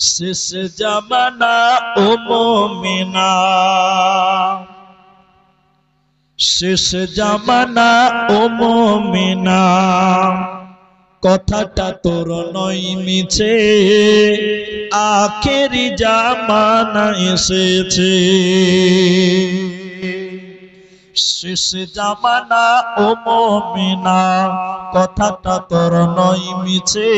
শেষ জামানা ও মুমিনা, শেষ জামানা ও মুমিনা, কথাটা তোর নয় মিছে, আখেরি জামানা এসেছে। শেষ জামানা ও মুমিনা, কথাটা তোর নয় মিছে,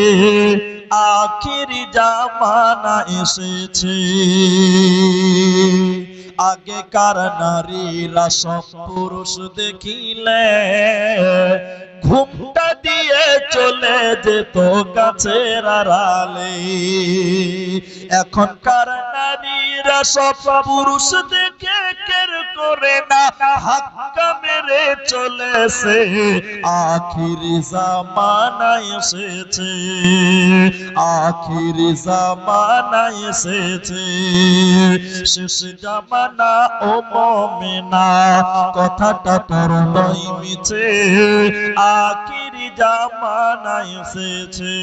আখেরি জামানা এসেছে। আগেকার নারীরা সব পুরুষ দেখিলে ঘুমটা দিয়ে চলে যেত গাছের আড়ালে। এখনকার নারীরা সব পুরুষ দেখে কের করে না, হাক্কা মেরে চলেছে। আখিরি জামানা এসেছে, আখিরি জামানা এসেছে। শেষ জামানা ও মুমিনা, কথাটা তোর নয় মিছে, আখিরি জামানা এসেছে।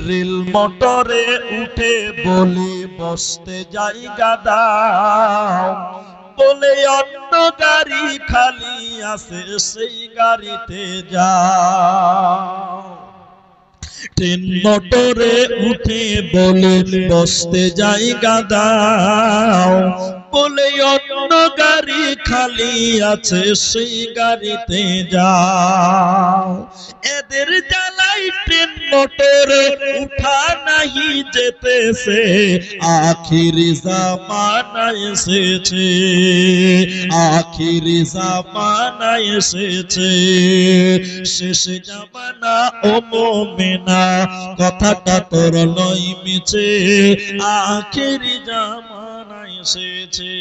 রেল মোটরে উঠে বলি বসতে জায়গা দাও, বলে অন্য গাড়ি খালি আছে সেই গাড়িতে যাও। ট্রেন মোটরে উঠে বলে বসতে জায়গা দাও, বলে অন্য গাড়ি খালি আছে সেই গাড়িতে যাও। এদের জ্বালাই ট্রেন মোটরে উঠা নাহি যেতেছে, আখিরি জামানা এসেছে, আখিরি জামানা এসেছে। শেষ জামানা ও মুমিনা, কথাটা তোর নয় মিছে, আখিরি জামানা এসেছে।